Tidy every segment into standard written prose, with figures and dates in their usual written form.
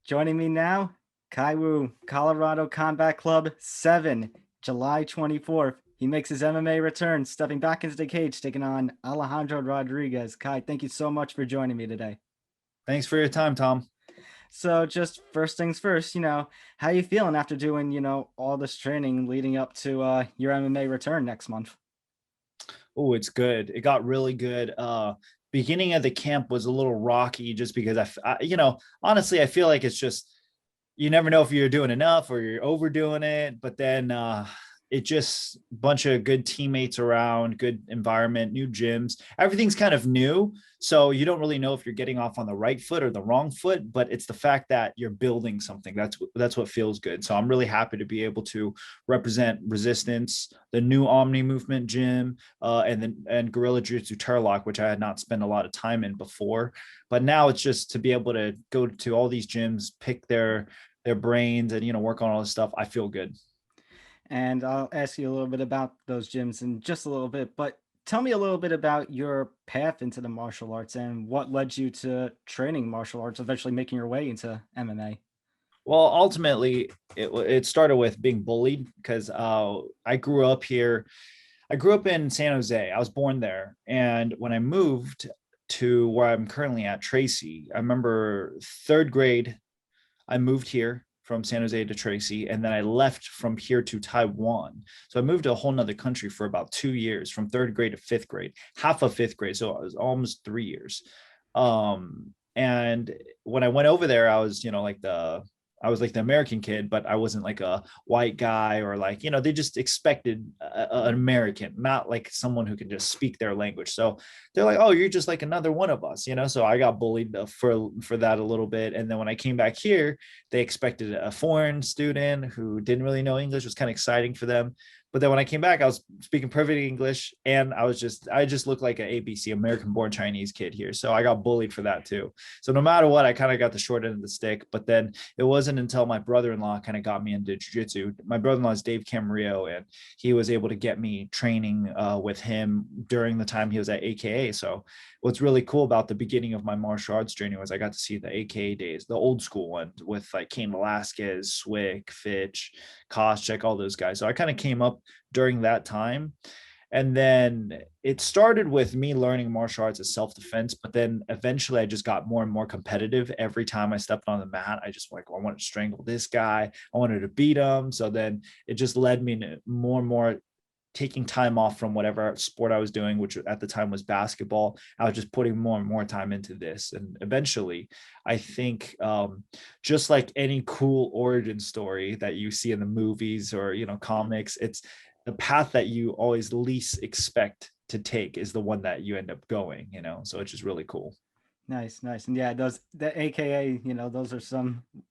Joining me now, Khai Wu, Colorado Combat Club 7, July 24th. He makes his MMA return, stepping back into the cage, taking on Alejandro Rodriguez. Kai, thank you so much for joining me today. Thanks for your time, Tom. So just first things first, how you feeling after doing, all this training leading up to your MMA return next month? Oh, it's good. It got really good. Beginning of the camp was a little rocky just because honestly, I feel like it's just you never know if you're doing enough or you're overdoing it. But then it just bunch of good teammates around, good environment, new gyms. Everything's kind of new. So you don't really know if you're getting off on the right foot or the wrong foot, but it's the fact that you're building something. That's what feels good. So I'm really happy to be able to represent Resistance, the new Omni Movement gym, and Gorilla Jiu-Jitsu Turlock, which I had not spent a lot of time in before. But now it's just to be able to go to all these gyms, pick their brains and work on all this stuff. I feel good. And I'll ask you a little bit about those gyms in just a little bit, but tell me a little bit about your path into the martial arts and what led you to training martial arts, eventually making your way into MMA. Well, ultimately, it started with being bullied because I grew up here. I grew up in San Jose. I was born there. And when I moved to where I'm currently at, Tracy, I remember third grade, I moved here from San Jose to Tracy, and then I left from here to Taiwan. So I moved to a whole nother country for about 2 years, from third grade to fifth grade, half of fifth grade. So it was almost 3 years. And when I went over there, I was like the American kid, but I wasn't like a white guy or like, they just expected an American, not like someone who can just speak their language. So they're like, oh, you're just like another one of us, So I got bullied for that a little bit. And then when I came back here, they expected a foreign student who didn't really know English. It was kind of exciting for them. But then when I came back, I was speaking perfect English, and I just looked like an ABC, American born Chinese kid here. So I got bullied for that too. So no matter what, I kind of got the short end of the stick. But then it wasn't until my brother-in-law kind of got me into jiu-jitsu. My brother-in-law is Dave Camarillo, and he was able to get me training with him during the time he was at AKA. So what's really cool about the beginning of my martial arts journey was I got to see the AKA days, the old school ones with like Cain Velasquez, Swick, Fitch, Koscheck, all those guys. So I kind of came up during that time. And then it started with me learning martial arts as self-defense, but then eventually I just got more and more competitive. Every time I stepped on the mat, I just like, I wanted to strangle this guy. I wanted to beat him. So then it just led me to more and more taking time off from whatever sport I was doing, which at the time was basketball. I was just putting more and more time into this. And eventually, I think just like any cool origin story that you see in the movies or, comics, it's the path that you always least expect to take is the one that you end up going, so it's just really cool. Nice, nice. And yeah, the AKA, those are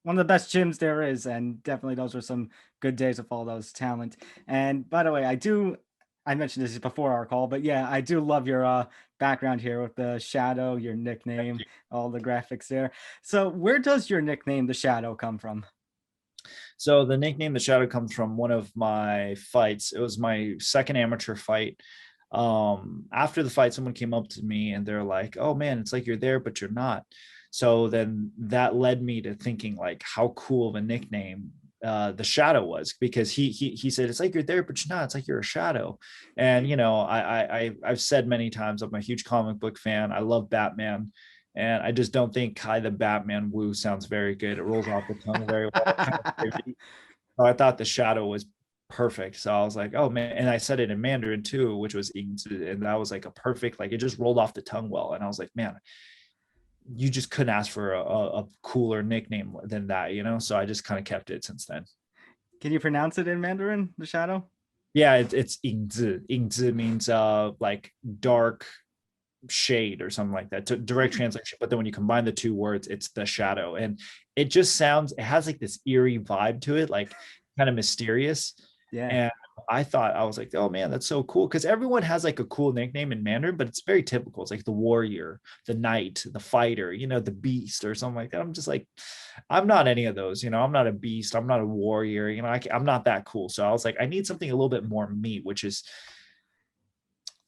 one of the best gyms there is, and definitely those are some good days of all those talent. And by the way, I mentioned this before our call, but yeah, I do love your background here with the Shadow, your nickname, all the graphics there. So where does your nickname, the Shadow, come from? So the nickname the Shadow comes from one of my fights. It was my second amateur fight. After the fight, someone came up to me and they're like, oh man, it's like you're there but you're not. So then that led me to thinking like how cool of a nickname the Shadow was, because he said it's like you're there but you're not, it's like you're a shadow. And I've said many times I'm a huge comic book fan. I love Batman, and I just don't think Kai the Batman Wu sounds very good. It rolls off the tongue very well. So I thought the Shadow was perfect. So I was like, oh man. And I said it in Mandarin too, which was, and that was like a perfect, like it just rolled off the tongue well. And I was like, man, you just couldn't ask for a cooler nickname than that, So I just kind of kept it since then. Can you pronounce it in Mandarin, the Shadow? Yeah, it's 影子. 影子 means like dark shade or something like that, to direct translation. But then when you combine the two words, it's the Shadow, and it just it has like this eerie vibe to it, like kind of mysterious. Yeah. And I was like, oh man, that's so cool, because everyone has like a cool nickname in Mandarin, but it's very typical. It's like the warrior, the knight, the fighter, the beast or something like that. I'm just like, I'm not any of those. I'm not a beast, I'm not a warrior, I'm not that cool. So I was like, I need something a little bit more meat, which is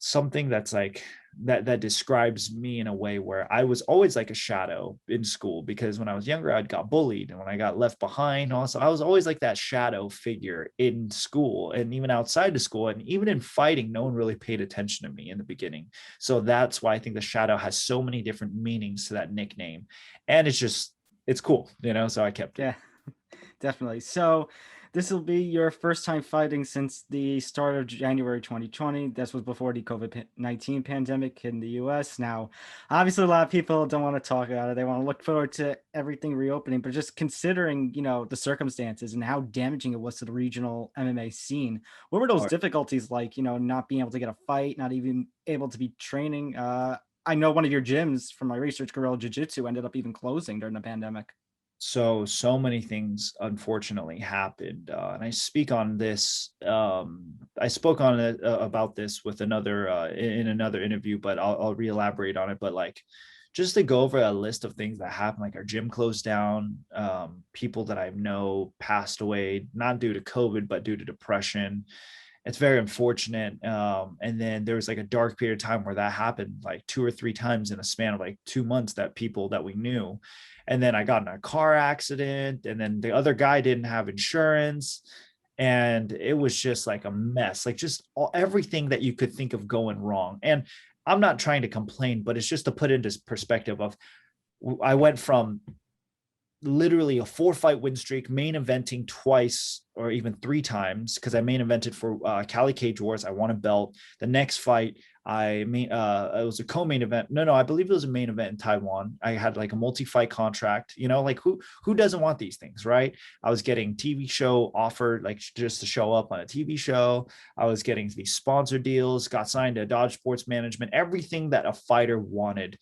something that's like that describes me in a way where I was always like a shadow in school, because when I was younger, I got bullied, and when I got left behind, also I was always like that shadow figure in school and even outside of school, and even in fighting, no one really paid attention to me in the beginning. So that's why I think the shadow has so many different meanings to that nickname, and it's cool, so I kept it. Yeah, definitely. So this will be your first time fighting since the start of January 2020. This was before the COVID-19 pandemic in the US. Now, obviously, a lot of people don't want to talk about it. They want to look forward to everything reopening, but just considering, the circumstances and how damaging it was to the regional MMA scene, what were those difficulties like, not being able to get a fight, not even able to be training? I know one of your gyms from my research, Gorilla Jiu-Jitsu, ended up even closing during the pandemic. So many things unfortunately happened, and I spoke on it, about this with another in another interview, but I'll re-elaborate on it. But like, just to go over a list of things that happened, like our gym closed down, people that I know passed away, not due to COVID but due to depression. It's very unfortunate. And then there was like a dark period of time where that happened like 2 or 3 times in a span of like 2 months, that people that we knew. And then I got in a car accident, and then the other guy didn't have insurance. And it was just like a mess, like just everything that you could think of going wrong. And I'm not trying to complain, but it's just to put into perspective of, I went from literally a 4 fight win streak, main eventing twice or even 3 times, because I main evented for Cali Cage Wars. I won a belt. The next fight, it was a co-main event. No, I believe it was a main event in Taiwan. I had like a multi-fight contract. Like who doesn't want these things, right? I was getting TV show offered, like just to show up on a TV show. I was getting these sponsor deals, got signed to Dodge Sports Management, everything that a fighter wanted.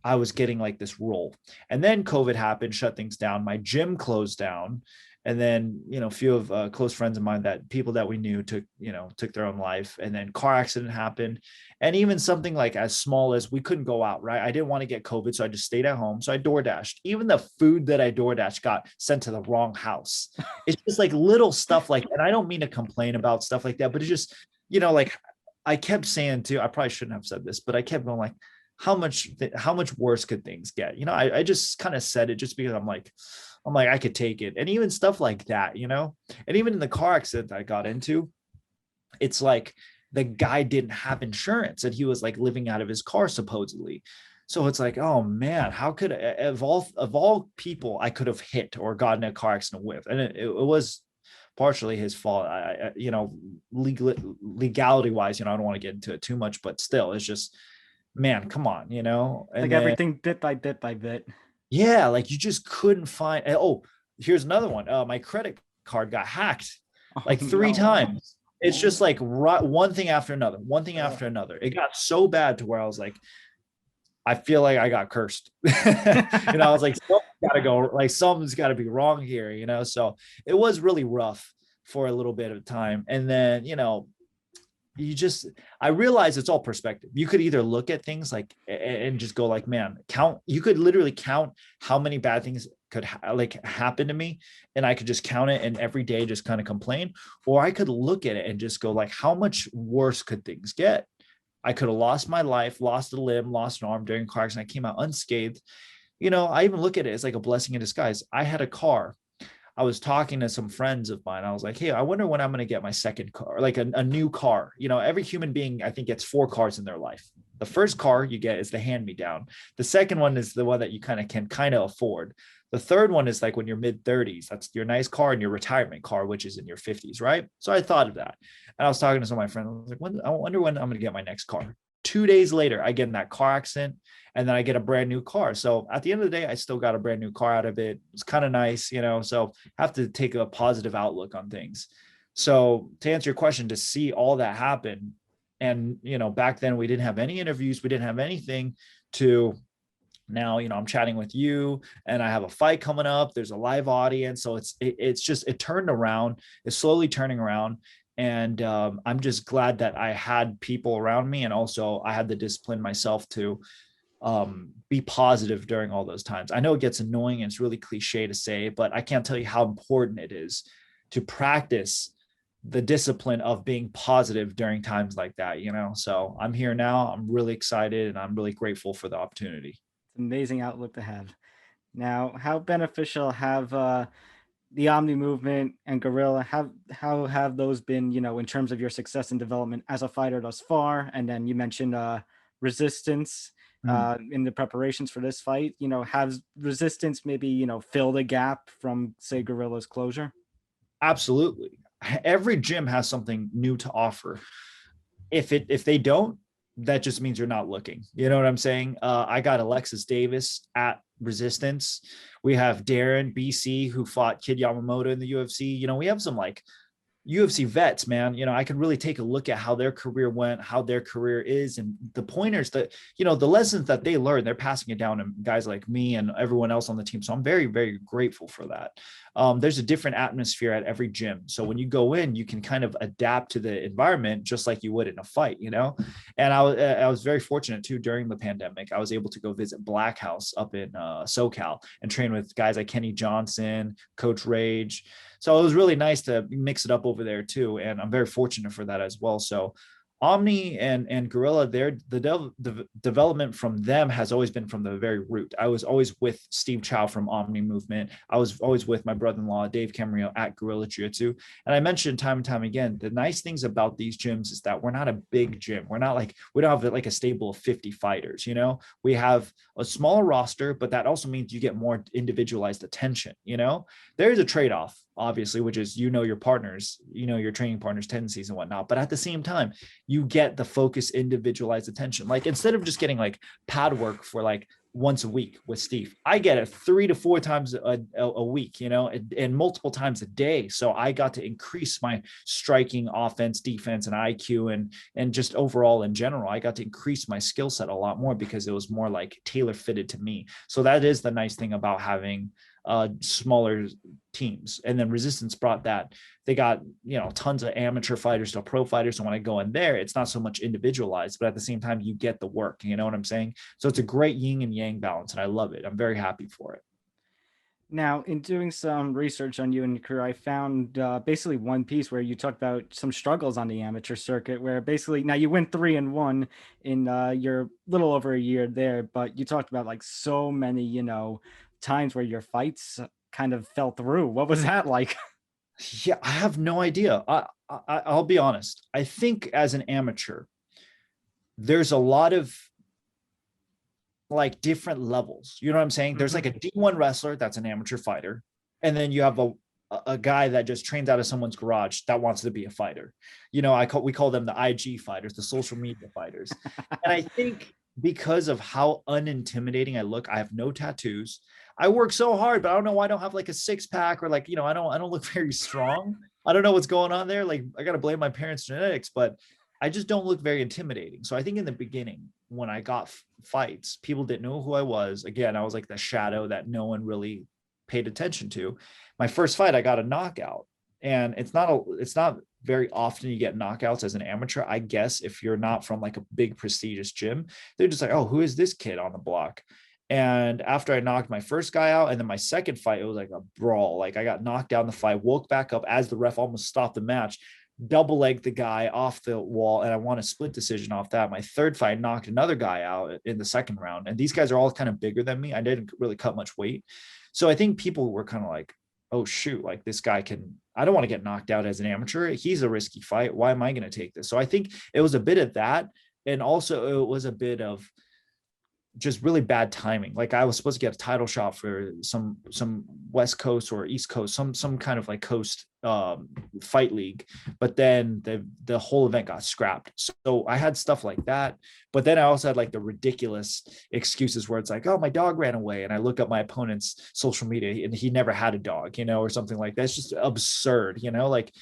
I was getting like this role. And then COVID happened, shut things down. My gym closed down. And then, a few of close friends of mine, that people that we knew took their own life. And then car accident happened. And even something like as small as we couldn't go out, right? I didn't want to get COVID, so I just stayed at home. So I door dashed. Even the food that I door dashed got sent to the wrong house. It's just like little stuff like, and I don't mean to complain about stuff like that, but it's just, like I kept saying too, I probably shouldn't have said this, but I kept going like, how much worse could things get? I just kind of said it just because I'm like, I could take it. And even stuff like that, and even in the car accident I got into, it's like the guy didn't have insurance, and he was like living out of his car supposedly. So it's like, oh man, how could of all people I could have hit or gotten a car accident with? And it was partially his fault. Legality wise, I don't want to get into it too much, but still, it's just, man, come on, and Like then everything bit by bit by bit. yeah, like you just couldn't find. Oh, here's another one. My credit card got hacked Oh like three no. times. It's just like one thing after another, one thing after another. It got so bad to where I was like, I feel like I got cursed. I was like, something's got to be wrong here, So it was really rough for a little bit of time. And then, I realize it's all perspective. You could either look at things like and just go like, man, you could literally count how many bad things could happen to me, and I could just count it and every day just kind of complain. Or I could look at it and just go like, how much worse could things get? I could have lost my life, lost a limb, lost an arm during a car accident. I came out unscathed. I even look at it as like a blessing in disguise. I had a car. I was talking to some friends of mine. I was like, hey, I wonder when I'm going to get my second car, like a new car. Every human being, I think, gets 4 cars in their life. The first car you get is the hand-me-down. The second one is the one that you can afford. The third one is like when you're mid-30s. That's your nice car, and your retirement car, which is in your 50s, right? So I thought of that. And I was talking to some of my friends. I was like, I wonder when I'm going to get my next car. 2 days later, I get in that car accident, and then I get a brand new car. So at the end of the day, I still got a brand new car out of it. It's kind of nice, so I have to take a positive outlook on things. So to answer your question, to see all that happen, and, back then we didn't have any interviews, we didn't have anything, to now, I'm chatting with you, and I have a fight coming up. There's a live audience. So it turned around. It's slowly turning around. And I'm just glad that I had people around me, and also I had the discipline myself to be positive during all those times. I know it gets annoying and it's really cliche to say, but I can't tell you how important it is to practice the discipline of being positive during times like that, you know. So I'm here now. I'm really excited and I'm really grateful for the opportunity. It's an amazing outlook to have. Now, how beneficial have the Omni movement and Gorilla, how have those been, in terms of your success and development as a fighter thus far? And then you mentioned resistance Mm, in the preparations for this fight. Has resistance maybe, filled a gap from, say, Gorilla's closure? absolutely. Every gym has something new to offer. If they don't, that just means you're not looking. You know what I'm saying? I got Alexis Davis at Resistance. We have Darren BC who fought Kid Yamamoto in the UFC. You know, we have some like UFC vets, man. You know, I could really take a look at how their career went, how their career is, and the pointers that, you know, the lessons that they learned, they're passing it down to guys like me and everyone else on the team. So I'm very, very grateful for that. There's a different atmosphere at every gym. So when you go in, you can kind of adapt to the environment just like you would in a fight, you know? And I was very fortunate too during the pandemic. I was able to go visit Black House up in SoCal and train with guys like Kenny Johnson, Coach Rage. So it was really nice to mix it up over there too. And I'm very fortunate for that as well. So Omni and Gorilla, the development from them has always been from the very root. I was always with Steve Chow from Omni Movement. I was always with my brother-in-law, Dave Camarillo, at Gorilla Jiu-Jitsu. And I mentioned time and time again, the nice things about these gyms is that we're not a big gym. We're not like, we don't have like a stable of 50 fighters, you know? We have a smaller roster, but that also means you get more individualized attention, you know? There's a trade-off, obviously, which is, you know, your partners, you know, your training partners' tendencies and whatnot. But at the same time, you get the focused, individualized attention. Like instead of just getting like pad work for like once a week with Steve, I get it 3 to 4 times a week, you know, and multiple times a day. So I got to increase my striking, offense, defense, and IQ, and just overall in general, I got to increase my skill set a lot more because it was more like tailor fitted to me. So that is the nice thing about having smaller teams. And then Resistance brought that. They got, you know, tons of amateur fighters to pro fighters. So when I go in there, it's not so much individualized, but at the same time, you get the work. You know what I'm saying? So it's a great yin and yang balance, and I love it. I'm very happy for it. Now, in doing some research on you and your career, I found basically one piece where you talked about some struggles on the amateur circuit, where basically now you went 3-1 in your little over a year there, but you talked about like so many, times where your fights kind of fell through. What was that like? Yeah, I have no idea. I'll be honest. I think as an amateur, there's a lot of like different levels. You know what I'm saying? There's like a D1 wrestler that's an amateur fighter, and then you have a guy that just trains out of someone's garage that wants to be a fighter. You know, we call them the IG fighters, the social media fighters. And I think because of how unintimidating I look, I have no tattoos. I work so hard, but I don't know why I don't have like a six pack, or like, you know, I don't look very strong. I don't know what's going on there. Like I got to blame my parents' genetics, but I just don't look very intimidating. So I think in the beginning, when I got fights, people didn't know who I was. Again, I was like the shadow that no one really paid attention to. My first fight, I got a knockout, and it's not very often you get knockouts as an amateur. I guess if you're not from like a big prestigious gym, they're just like, oh, who is this kid on the block? And after I knocked my first guy out, and then my second fight, it was like a brawl. Like I got knocked down the fight, woke back up as the ref almost stopped the match, double legged the guy off the wall, and I won a split decision off that. My third fight, knocked another guy out in the second round. And these guys are all kind of bigger than me. I didn't really cut much weight. So I think people were kind of like, oh, shoot, like this guy I don't want to get knocked out as an amateur. He's a risky fight. Why am I going to take this? So I think it was a bit of that. And also it was a bit of just really bad timing. Like I was supposed to get a title shot for some West Coast or East Coast, some kind of like coast fight league, but then the whole event got scrapped. So I had stuff like that, but then I also had like the ridiculous excuses where it's like, oh, my dog ran away, and I look up my opponent's social media and he never had a dog, you know, or something like that. It's just absurd, you know, like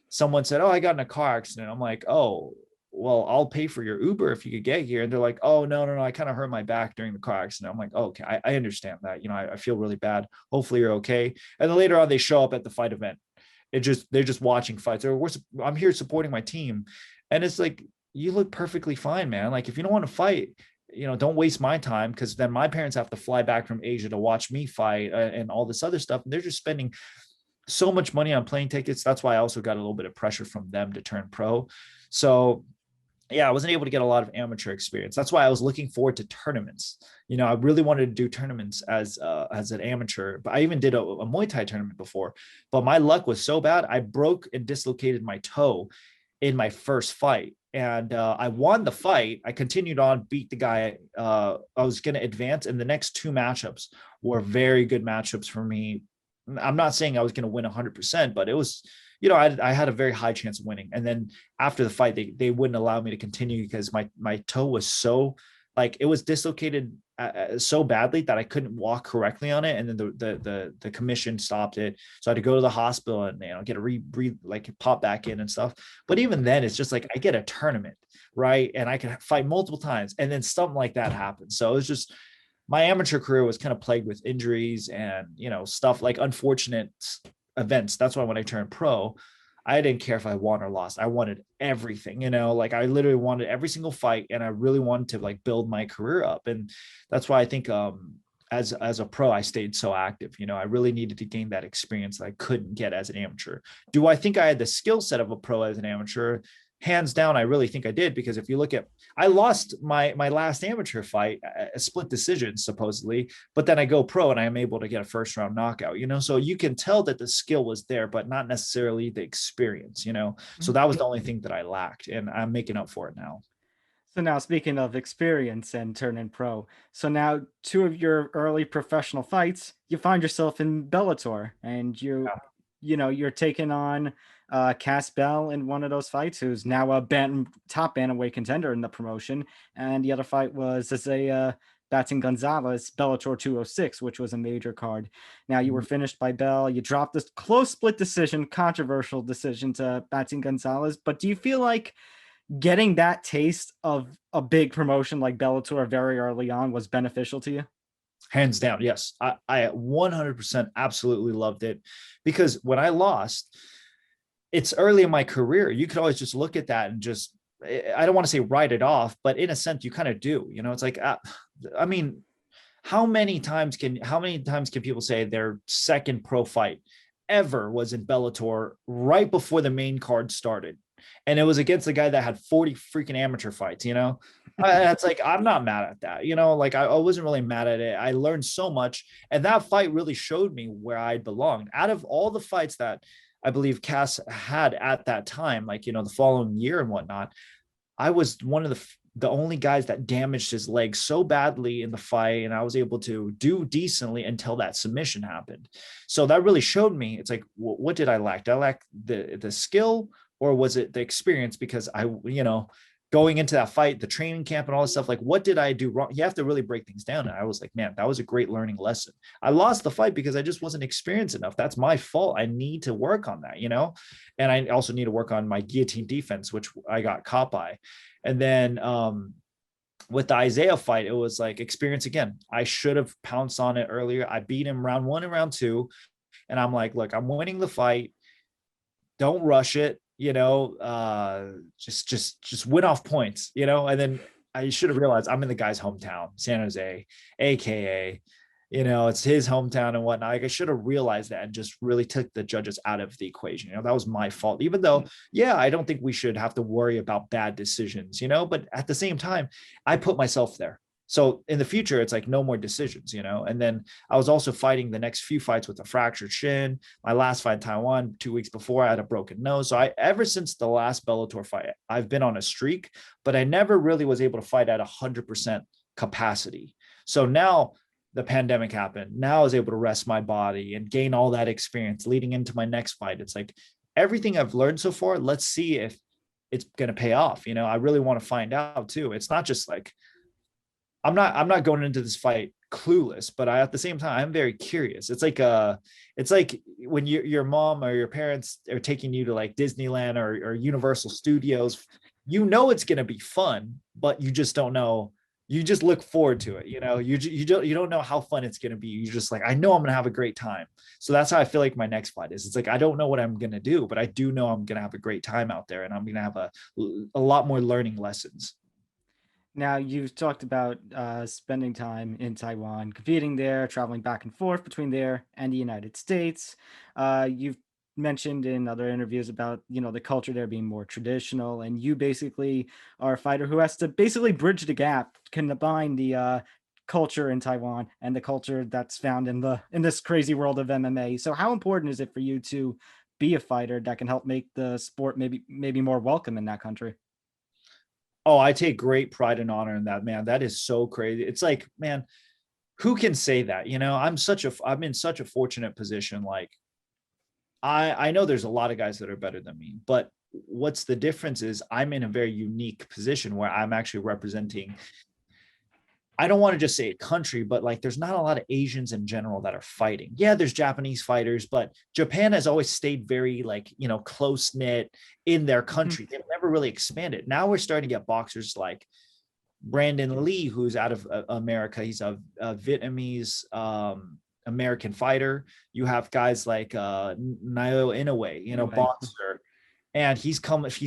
someone said, oh, I got in a car accident. I'm like, oh, well, I'll pay for your Uber if you could get here. And they're like, oh, no, I kind of hurt my back during the car accident. I'm like, oh, okay, I understand that. You know, I feel really bad. Hopefully you're okay. And then later on, they show up at the fight event. They're just watching fights. I'm here supporting my team. And it's like, you look perfectly fine, man. Like if you don't want to fight, you know, don't waste my time, because then my parents have to fly back from Asia to watch me fight and all this other stuff. And they're just spending so much money on plane tickets. That's why I also got a little bit of pressure from them to turn pro. So yeah, I wasn't able to get a lot of amateur experience. That's why I was looking forward to tournaments. I really wanted to do tournaments as an amateur, but I even did a Muay Thai tournament before. But my luck was so bad, I broke and dislocated my toe in my first fight. And I won the fight. I continued on, beat the guy. I was going to advance, and the next two matchups were very good matchups for me. I'm not saying I was going to win 100%, but it was, I had a very high chance of winning. And then after the fight, they wouldn't allow me to continue because my toe was so, like, it was dislocated so badly that I couldn't walk correctly on it. And then the commission stopped it. So I had to go to the hospital and, get a rebreathe, like pop back in and stuff. But even then, it's just like, I get a tournament, right? And I can fight multiple times, and then something like that happens. So it was just, my amateur career was kind of plagued with injuries and, stuff like unfortunate events. That's why when I turned pro, I didn't care if I won or lost. I wanted everything, like I literally wanted every single fight, and I really wanted to like build my career up. And that's why I think as a pro, I stayed so active. I really needed to gain that experience that I couldn't get as an amateur. Do I think I had the skill set of a pro as an amateur? Hands down, I really think I did, because if you look at, I lost my last amateur fight, a split decision supposedly, but then I go pro and I'm able to get a first round knockout, so you can tell that the skill was there, but not necessarily the experience, so that was the only thing that I lacked, and I'm making up for it now. So now, speaking of experience and turning pro, so now two of your early professional fights, you find yourself in Bellator, and you're taking on Cass Bell in one of those fights, who's now a top bantamweight contender in the promotion, and the other fight was Isaiah Batin Gonzalez, Bellator 206, which was a major card. Now you were finished by Bell. You dropped this close split decision, controversial decision to Batin Gonzalez. But do you feel like getting that taste of a big promotion like Bellator very early on was beneficial to you? Hands down, yes. I 100% absolutely loved it, because when I lost, it's early in my career. You could always just look at that and just, I don't want to say write it off, but in a sense you kind of do. It's like, I mean, how many times can people say their second pro fight ever was in Bellator right before the main card started? And it was against the guy that had 40 freaking amateur fights, It's like, I'm not mad at that, like I wasn't really mad at it. I learned so much, and that fight really showed me where I belonged. Out of all the fights that I believe Cass had at that time, like, the following year and whatnot, I was one of the only guys that damaged his leg so badly in the fight, and I was able to do decently until that submission happened. So that really showed me, it's like, what did I lack? Did I lack the skill, or was it the experience? Because I, going into that fight, the training camp and all this stuff, like, what did I do wrong? You have to really break things down. And I was like, man, that was a great learning lesson. I lost the fight because I just wasn't experienced enough. That's my fault. I need to work on that, and I also need to work on my guillotine defense, which I got caught by. And then with the Isaiah fight, it was like experience again. I should have pounced on it earlier. I beat him round 1 and round 2. And I'm like, look, I'm winning the fight. Don't rush it. Just win off points, and then I should have realized I'm in the guy's hometown, San Jose, AKA, it's his hometown and whatnot. Like, I should have realized that and just really took the judges out of the equation. That was my fault, even though, yeah, I don't think we should have to worry about bad decisions, but at the same time, I put myself there. So in the future, it's like no more decisions, and then I was also fighting the next few fights with a fractured shin. My last fight in Taiwan 2 weeks before, I had a broken nose. So ever since the last Bellator fight, I've been on a streak, but I never really was able to fight at 100% capacity. So now the pandemic happened. Now I was able to rest my body and gain all that experience leading into my next fight. It's like everything I've learned so far, let's see if it's going to pay off. I really want to find out too. It's not just like, I'm not going into this fight clueless, but at the same time, I'm very curious. It's like when your mom or your parents are taking you to like Disneyland or Universal Studios, it's going to be fun, but you just don't know. You just look forward to it. You don't know how fun it's going to be. You just like, I know I'm going to have a great time. So that's how I feel like my next fight is. It's like, I don't know what I'm going to do, but I do know I'm going to have a great time out there, and I'm going to have a lot more learning lessons. Now, you've talked about spending time in Taiwan, competing there, traveling back and forth between there and the United States. You've mentioned in other interviews about, the culture there being more traditional, and you basically are a fighter who has to basically bridge the gap, combine the culture in Taiwan and the culture that's found in this crazy world of MMA. So, how important is it for you to be a fighter that can help make the sport maybe more welcome in that country? Oh, I take great pride and honor in that, man. That is so crazy. It's like, man, who can say that? I'm in such a fortunate position. Like, I know there's a lot of guys that are better than me, but what's the difference is I'm in a very unique position where I'm actually representing, I don't want to just say a country, but like there's not a lot of Asians in general that are fighting. Yeah, there's Japanese fighters, but Japan has always stayed very like, close knit in their country. They've never really expanded. Now we're starting to get boxers like Brandon Lee, who's out of America. He's a Vietnamese American fighter. You have guys like Naoya Inoue, In a way. boxer, and he's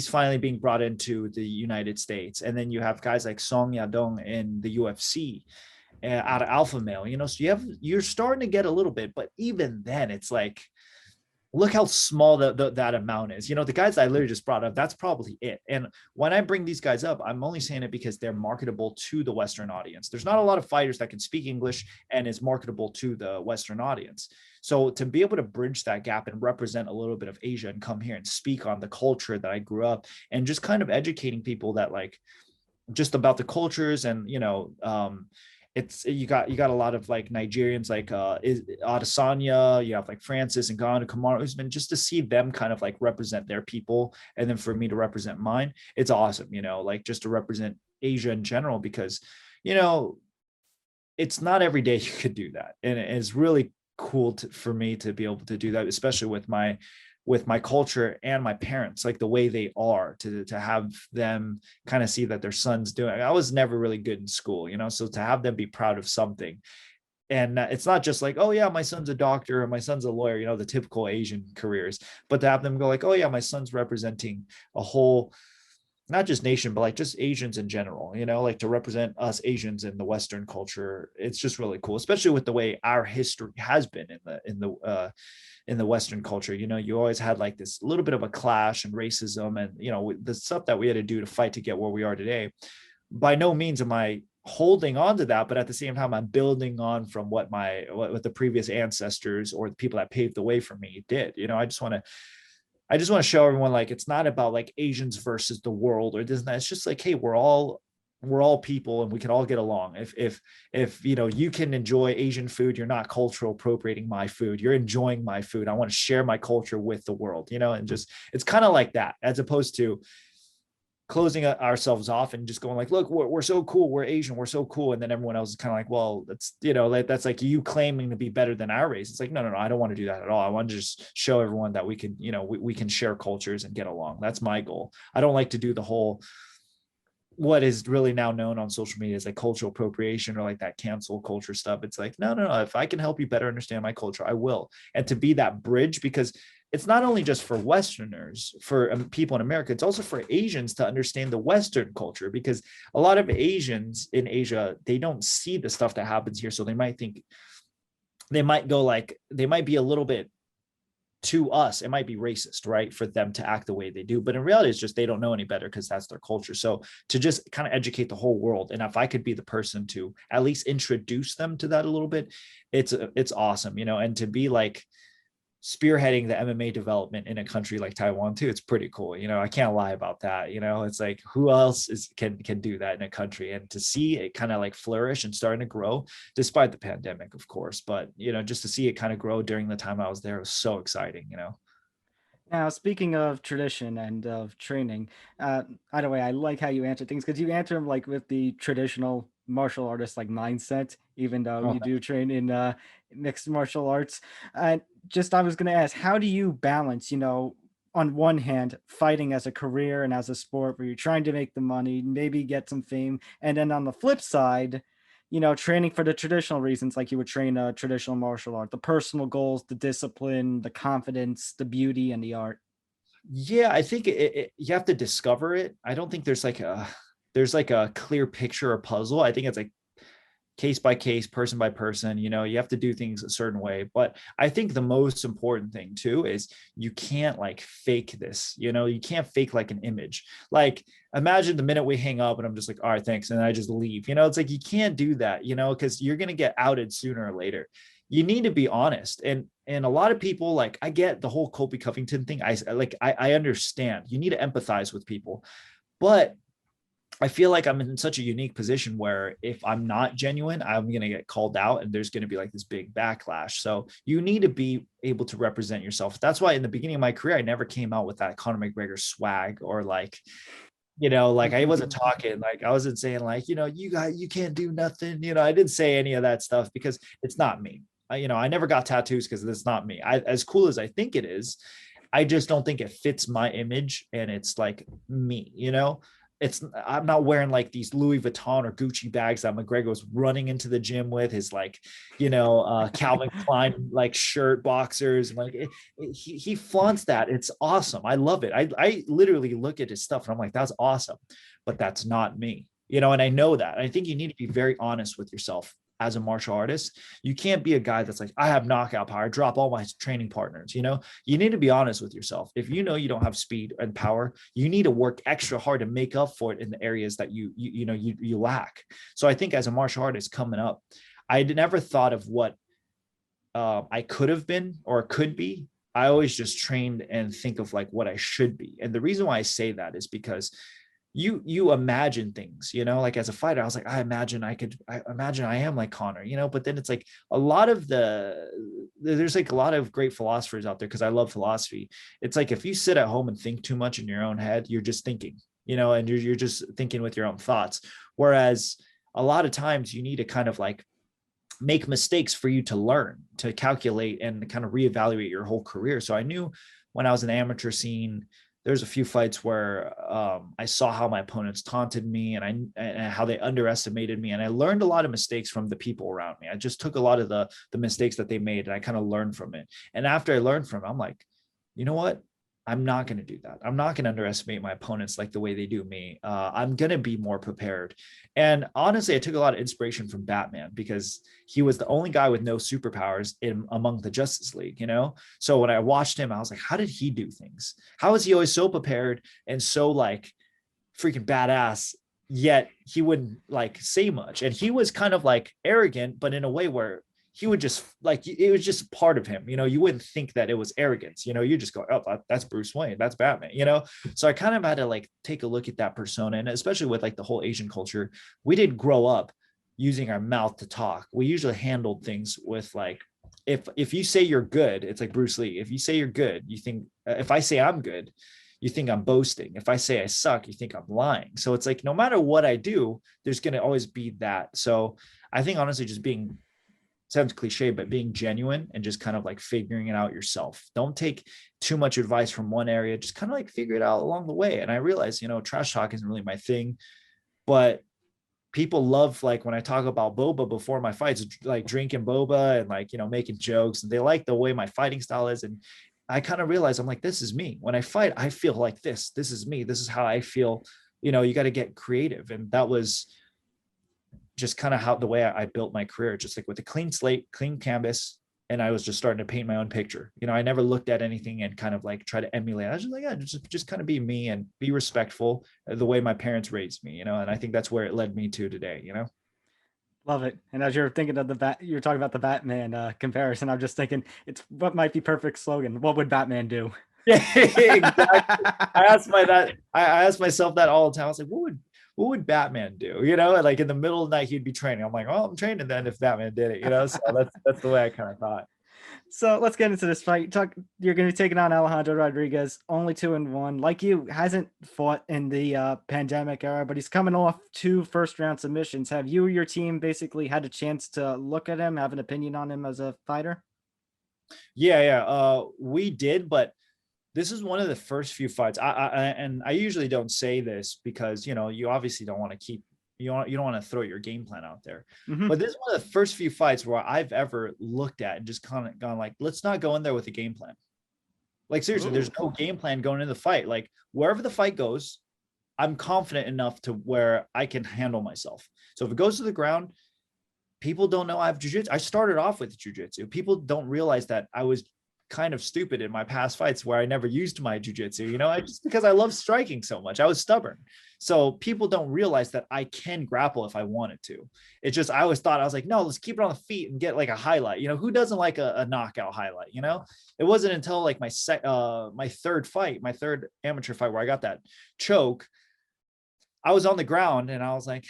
finally being brought into the United States. And then you have guys like Song Yadong in the UFC out of Alpha Male, so you're starting to get a little bit, but even then it's like, look how small that amount is. The guys I literally just brought up, that's probably it. And when I bring these guys up, I'm only saying it because they're marketable to the Western audience. There's not a lot of fighters that can speak English and is marketable to the Western audience. So to be able to bridge that gap and represent a little bit of Asia and come here and speak on the culture that I grew up and just kind of educating people that like just about the cultures and it's you got a lot of like Nigerians like Adesanya, you have like Francis and Ghana Kamara Usman, just to see them kind of like represent their people and then for me to represent mine, it's awesome, like just to represent Asia in general because you know it's not every day you could do that, and it's really cool for me to be able to do that, especially with my culture and my parents, like the way they are, to have them kind of see that their son's doing. I was never really good in school, so to have them be proud of something. And it's not just like, oh yeah, my son's a doctor or my son's a lawyer, the typical Asian careers, but to have them go like, oh yeah, my son's representing a whole, not just nation, but like just Asians in general, like to represent us Asians in the Western culture. It's just really cool, especially with the way our history has been in the Western culture. You always had like this little bit of a clash and racism and, the stuff that we had to do to fight to get where we are today. By no means am I holding on to that, but at the same time, I'm building on from what the previous ancestors or the people that paved the way for me did. I just want to show everyone like it's not about like Asians versus the world or this and that. It's just like, hey, we're all people and we can all get along. If you can enjoy Asian food, you're not cultural appropriating my food. You're enjoying my food. I want to share my culture with the world, and just it's kind of like that, as opposed to closing ourselves off and just going like, look, we're so cool, we're Asian, we're so cool, and then everyone else is kind of like, well, that's like you claiming to be better than our race. It's like, no, I don't want to do that at all. I want to just show everyone that we can, we can share cultures and get along. That's my goal. I don't like to do the whole, what is really now known on social media as like cultural appropriation or like that cancel culture stuff. It's like, no. If I can help you better understand my culture, I will. And to be that bridge, because it's not only just for Westerners, for people in America, it's also for Asians to understand the Western culture, because a lot of Asians in Asia, they don't see the stuff that happens here. So they might think, they might go like, they might be a little bit, to us, it might be racist, right, for them to act the way they do. But in reality, it's just they don't know any better because that's their culture. So to just kind of educate the whole world, and if I could be the person to at least introduce them to that a little bit, it's awesome, and to be like spearheading the MMA development in a country like Taiwan too. It's pretty cool. I can't lie about that. It's like, who else can do that in a country, and to see it kind of like flourish and starting to grow despite the pandemic, of course. But, just to see it kind of grow during the time I was there was so exciting. Now, speaking of tradition and of training, either way, I like how you answer things because you answer them like with the traditional martial artist like mindset, even though Oh, you do train in mixed martial arts. Just I was going to ask, how do you balance, on one hand, fighting as a career and as a sport where you're trying to make the money, maybe get some fame, and then on the flip side, training for the traditional reasons, like you would train a traditional martial art, the personal goals, the discipline, the confidence, the beauty, and the art. yeah, I think you have to discover it. I don't think there's like there's like a clear picture or puzzle. I think it's like case by case, person by person, you have to do things a certain way. But I think the most important thing too is you can't like fake this, you can't fake like an image. Like imagine the minute we hang up and I'm just like, all right, thanks. And I just leave, it's like, you can't do that, because you're going to get outed sooner or later. You need to be honest. And a lot of people, like, I get the whole Colby Covington thing. I understand you need to empathize with people, but I feel like I'm in such a unique position where if I'm not genuine, I'm going to get called out and there's going to be like this big backlash. So you need to be able to represent yourself. That's why in the beginning of my career, I never came out with that Conor McGregor swag or like, like I wasn't talking, like I wasn't saying like, you can't do nothing. I didn't say any of that stuff because it's not me. I never got tattoos because it's not me. As cool as I think it is, I just don't think it fits my image and it's like me, I'm not wearing like these Louis Vuitton or Gucci bags that McGregor was running into the gym with, his like, Calvin Klein like shirt, boxers, like he flaunts that. It's awesome. I love it. I literally look at his stuff and I'm like, that's awesome, but that's not me, and I know that. I think you need to be very honest with yourself as a martial artist. You can't be a guy that's like, I have knockout power, I drop all my training partners. You need to be honest with yourself. If you don't have speed and power, you need to work extra hard to make up for it in the areas that you lack. So I think as a martial artist coming up, I never thought of what I could have been or could be. I always just trained and think of like what I should be. And the reason why I say that is because you imagine things, like as a fighter, I was like, I imagine I am like Conor, but then it's like there's like a lot of great philosophers out there because I love philosophy. It's like, if you sit at home and think too much in your own head, you're just thinking, and you're just thinking with your own thoughts. Whereas a lot of times you need to kind of like make mistakes for you to learn, to calculate and kind of reevaluate your whole career. So I knew when I was in the amateur scene, there's a few fights where I saw how my opponents taunted me and how they underestimated me. And I learned a lot of mistakes from the people around me. I just took a lot of the mistakes that they made and I kind of learned from it. And after I learned from it, I'm like, you know what? I'm not going to do that. I'm not going to underestimate my opponents like the way they do me. I'm going to be more prepared. And honestly, I took a lot of inspiration from Batman because he was the only guy with no superpowers among the Justice League, So when I watched him, I was like, how did he do things? How is he always so prepared and so like freaking badass, yet he wouldn't like say much? And he was kind of like arrogant, but in a way where he would just like, it was just part of him, you wouldn't think that it was arrogance, you just go, oh, that's Bruce Wayne, that's Batman, So I kind of had to like take a look at that persona. And especially with like the whole Asian culture, we did grow up using our mouth to talk. We usually handled things with like, if you say you're good, it's like Bruce Lee. If you say you're good, you think, if I say I'm good, you think I'm boasting. If I say I suck, you think I'm lying. So it's like, no matter what I do, there's going to always be that. So I think honestly, just being, sounds cliche, but being genuine and just kind of like figuring it out yourself. Don't take too much advice from one area, just kind of like figure it out along the way. And I realized, trash talk isn't really my thing, but people love, like when I talk about boba before my fights, like drinking boba and like, making jokes, and they like the way my fighting style is. And I kind of realized, I'm like, this is me. When I fight, I feel like this is me. This is how I feel. You got to get creative. And that was just kind of how the way I built my career, just like with a clean slate, clean canvas. And I was just starting to paint my own picture. I never looked at anything and kind of like try to emulate. I was just like, yeah, just kind of be me and be respectful the way my parents raised me, and I think that's where it led me to today. Love it. And as you're thinking of you're talking about the Batman comparison, I'm just thinking it's what might be perfect slogan. What would Batman do? Yeah, exactly. I asked myself that all the time. I was like, what would Batman do? And like in the middle of the night, he'd be training. I'm like, oh, I'm training then if Batman did it, So that's the way I kind of thought. So let's get into this fight. You're going to be taking on Alejandro Rodriguez, only 2-1. Like you, hasn't fought in the pandemic era, but he's coming off 2 first-round submissions. Have you or your team basically had a chance to look at him, have an opinion on him as a fighter? Yeah. We did, but this is one of the first few fights. And I usually don't say this because, you obviously don't want to keep, you don't want to throw your game plan out there. Mm-hmm. But this is one of the first few fights where I've ever looked at and just kind of gone like, let's not go in there with a game plan. Like seriously, There's no game plan going into the fight. Like wherever the fight goes, I'm confident enough to where I can handle myself. So if it goes to the ground, people don't know I have jujitsu. I started off with jujitsu. People don't realize that I was kind of stupid in my past fights where I never used my jujitsu, just because I love striking so much. I was stubborn. So people don't realize that I can grapple if I wanted to. It's just, I always thought, I was like, no, let's keep it on the feet and get like a highlight. Who doesn't like a knockout highlight? It wasn't until like my third amateur fight where I got that choke. I was on the ground and I was like,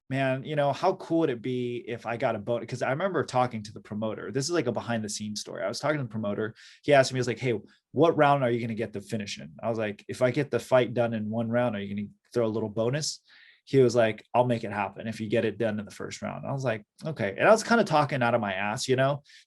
man, how cool would it be if I got a bonus? Because I remember talking to the promoter. This is like a behind the scenes story. I was talking to the promoter. He asked me, he was like, hey, what round are you going to get the finish in? I was like, if I get the fight done in one round, are you going to throw a little bonus? He was like, I'll make it happen if you get it done in the first round. I was like, okay. And I was kind of talking out of my ass,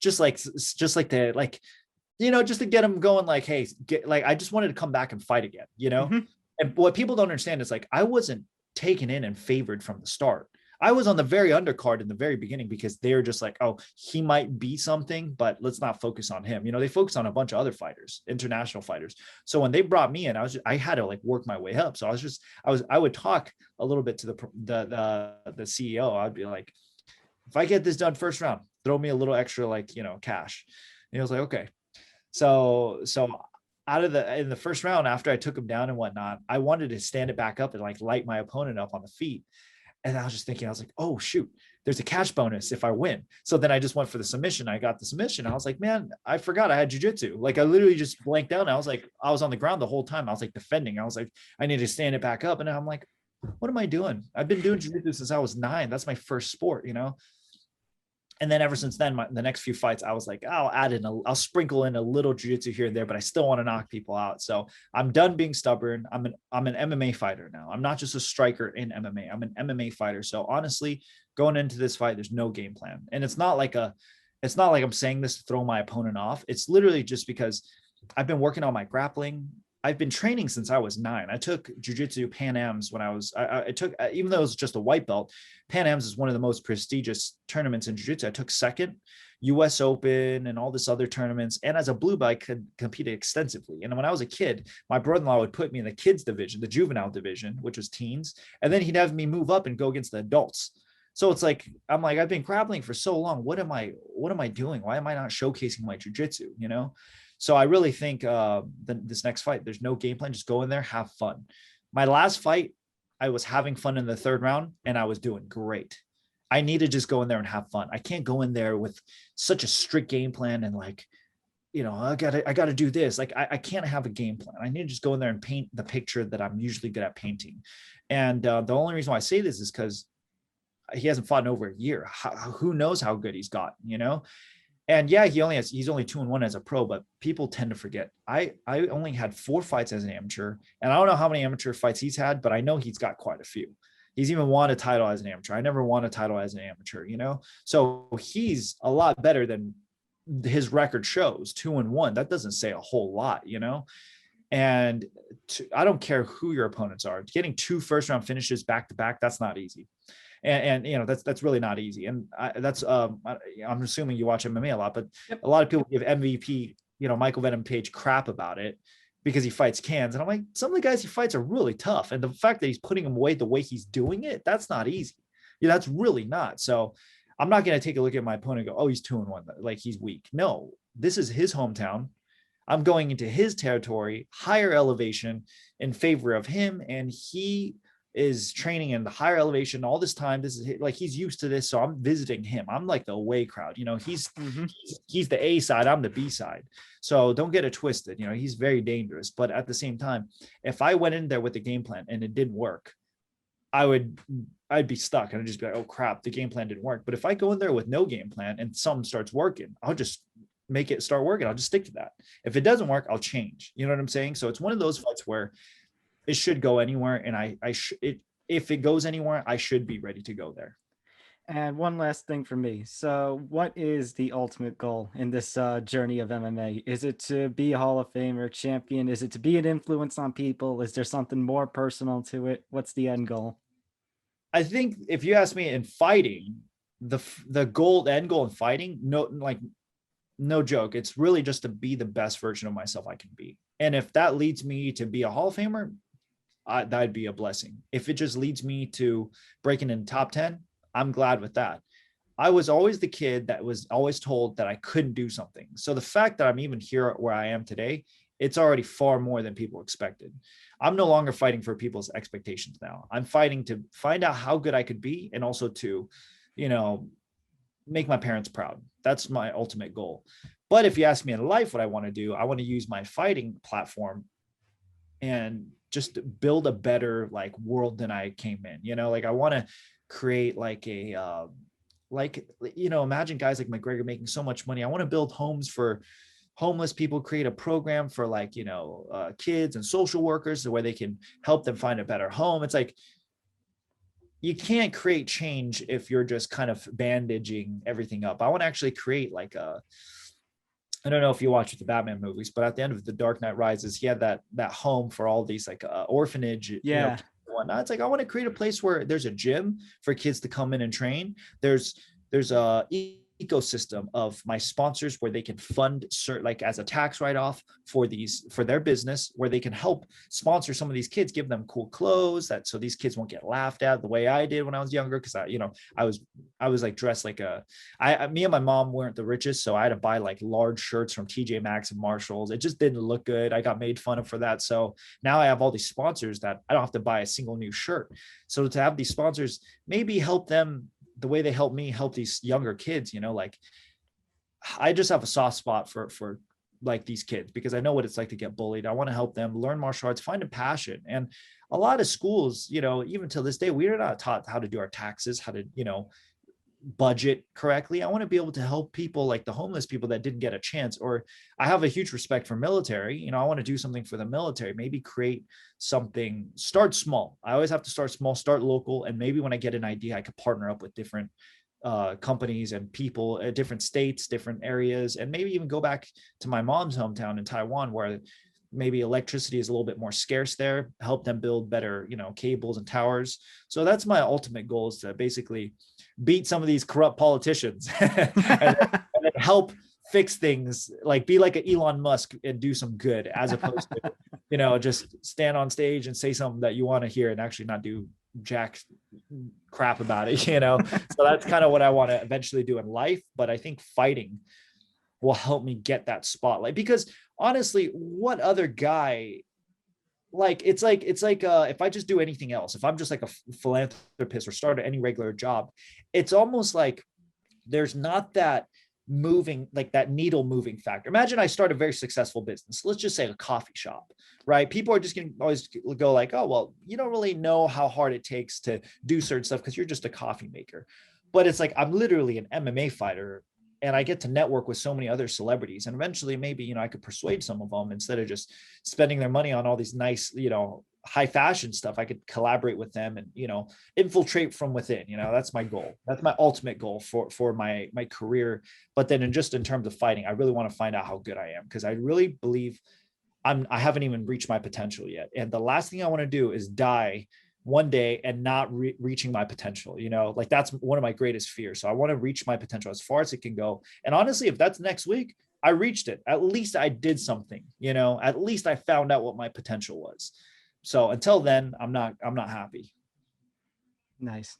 just like just to get him going, like, hey, I just wanted to come back and fight again, Mm-hmm. And what people don't understand is like, I wasn't taken in and favored from the start. I was on the very undercard in the very beginning because they're just like, oh, he might be something, but let's not focus on him. They focus on a bunch of other fighters, international fighters. So when they brought me in, I had to like work my way up. So I would talk a little bit to the CEO. I'd be like, if I get this done first round, throw me a little extra, like, cash. And he was like, okay. So in the first round, after I took him down and whatnot, I wanted to stand it back up and like light my opponent up on the feet. And I was just thinking, I was like, oh shoot, there's a cash bonus if I win. So then I just went for the submission. I got the submission. I was like, man, I forgot I had jujitsu. Like I literally just blanked out. And I was like, I was on the ground the whole time. I was like defending. I was like, I need to stand it back up. And I'm like, what am I doing? I've been doing jujitsu since I was 9. That's my first sport, And then ever since then, the next few fights, I was like, I'll sprinkle in a little jiu-jitsu here and there, but I still want to knock people out. So I'm done being stubborn. I'm an MMA fighter now. I'm not just a striker in MMA. I'm an MMA fighter. So honestly, going into this fight, there's no game plan. And it's not like I'm saying this to throw my opponent off. It's literally just because I've been working on my grappling. I've been training since I was 9. I took jiu-jitsu Pan Ams when I took, even though it was just a white belt, Pan Ams is one of the most prestigious tournaments in jiu-jitsu. I took second, US Open and all this other tournaments. And as a blue belt, I could compete extensively. And when I was a kid, my brother-in-law would put me in the kids division, the juvenile division, which was teens. And then he'd have me move up and go against the adults. So it's like, I'm like, I've been grappling for so long. What am I doing? Why am I not showcasing my jiu-jitsu, So I really think this next fight, there's no game plan. Just go in there, have fun. My last fight, I was having fun in the third round and I was doing great. I need to just go in there and have fun. I can't go in there with such a strict game plan and like, I gotta do this. Like I can't have a game plan. I need to just go in there and paint the picture that I'm usually good at painting. And the only reason why I say this is because he hasn't fought in over a year. Who knows how good he's gotten, And yeah, he's only 2-1 as a pro, but people tend to forget. I only had 4 fights as an amateur, and I don't know how many amateur fights he's had, but I know he's got quite a few. He's even won a title as an amateur. I never won a title as an amateur, So he's a lot better than his record shows, 2-1. That doesn't say a whole lot, And I don't care who your opponents are. Getting 2 first-round finishes back to back, that's not easy. And that's really not easy. And I'm assuming you watch MMA a lot, but Yep. a lot of people give MVP, Michael Venom Page crap about it because he fights cans. And I'm like, some of the guys he fights are really tough. And the fact that he's putting him away the way he's doing it, that's not easy. That's really not. So I'm not going to take a look at my opponent and go, oh, he's 2-1. Like he's weak. No, this is his hometown. I'm going into his territory, higher elevation in favor of him. And he is training in the higher elevation all this time. This is like, he's used to this. So I'm visiting him. I'm like the away crowd, he's the A side. I'm the B side. So don't get it twisted. He's very dangerous, but at the same time, if I went in there with the game plan and it didn't work, I'd be stuck and I'd just be like, oh crap, the game plan didn't work. But if I go in there with no game plan and something starts working, I'll just make it start working. I'll just stick to that. If it doesn't work, I'll change. You know what I'm saying? So it's one of those fights where it should go anywhere. And if it goes anywhere, I should be ready to go there. And one last thing for me. So what is the ultimate goal in this journey of MMA? Is it to be a Hall of Famer champion? Is it to be an influence on people? Is there something more personal to it? What's the end goal? I think if you ask me in fighting, the end goal in fighting, no joke. It's really just to be the best version of myself I can be. And if that leads me to be a Hall of Famer, that'd be a blessing. If it just leads me to breaking in top 10, I'm glad with that. I was always the kid that was always told that I couldn't do something. So the fact that I'm even here where I am today, it's already far more than people expected. I'm no longer fighting for people's expectations now. I'm fighting to find out how good I could be, and also to, you know, make my parents proud. That's my ultimate goal. But if you ask me in life what I want to do, I want to use my fighting platform and just build a better like world than I came in. You know, like I want to create like a like, you know, imagine guys like McGregor making so much money. I want to build homes for homeless people, create a program for like, you know, kids and social workers where they can help them find a better home. It's like, you can't create change if you're just kind of bandaging everything up. I want to actually create like a, I don't know if you watch the Batman movies, but at the end of The Dark Knight Rises, he had that home for all these like orphanage, you know, Yeah. whatnot. It's like I want to create a place where there's a gym for kids to come in and train. There's a ecosystem of my sponsors where they can fund certain, like as a tax write-off for their business, where they can help sponsor some of these kids, give them cool clothes that so these kids won't get laughed at the way I did when I was younger. Cause I was like dressed like me and my mom weren't the richest. So I had to buy like large shirts from TJ Maxx and Marshalls. It just didn't look good. I got made fun of for that. So now I have all these sponsors that I don't have to buy a single new shirt. So to have these sponsors maybe help them the way they help me help these younger kids, you know, like I just have a soft spot for like these kids because I know what it's like to get bullied. I want to help them learn martial arts, find a passion. And a lot of schools, you know, even till this day, we are not taught how to do our taxes, how to, you know, budget correctly. I want to be able to help people like the homeless people that didn't get a chance. Or I have a huge respect for military. You know, I want to do something for the military, maybe create something, start small. I always have to start small, start local. And maybe when I get an idea, I could partner up with different companies and people at different states, different areas, and maybe even go back to my mom's hometown in Taiwan, where maybe electricity is a little bit more scarce there, help them build better, you know, cables and towers. So that's my ultimate goal, is to basically beat some of these corrupt politicians and then help fix things, like be like an Elon Musk and do some good, as opposed to, you know, just stand on stage and say something that you want to hear and actually not do jack crap about it, you know? So that's kind of what I want to eventually do in life. But I think fighting will help me get that spotlight, because honestly, what other guy, like it's like if I just do anything else, if I'm just like a philanthropist or start any regular job, it's almost like there's not that moving, like that needle moving factor. Imagine I start a very successful business, let's just say a coffee shop, right? People are just going to always go like, oh, well, you don't really know how hard it takes to do certain stuff because you're just a coffee maker. But it's like, I'm literally an MMA fighter, and I get to network with so many other celebrities, and eventually maybe, you know, I could persuade some of them, instead of just spending their money on all these nice, you know, high fashion stuff, I could collaborate with them and, you know, infiltrate from within. You know, that's my goal. That's my ultimate goal for my career. But then in terms of fighting, I really want to find out how good I am, because I really believe I haven't even reached my potential yet. And the last thing I want to do is die one day and not reaching my potential, you know, like that's one of my greatest fears. So I want to reach my potential as far as it can go. And honestly, if that's next week, I reached it. At least I did something, you know, at least I found out what my potential was. So until then, I'm not happy. Nice.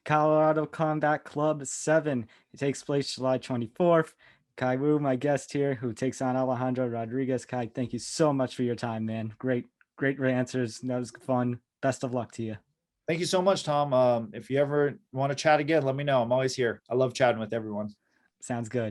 Colorado Combat Club 7. It takes place July 24th. Khai Wu, my guest here, who takes on Alejandro Rodriguez. Khai, thank you so much for your time, man. Great answers. That was fun. Best of luck to you. Thank you so much, Tom. If you ever want to chat again, let me know. I'm always here. I love chatting with everyone. Sounds good.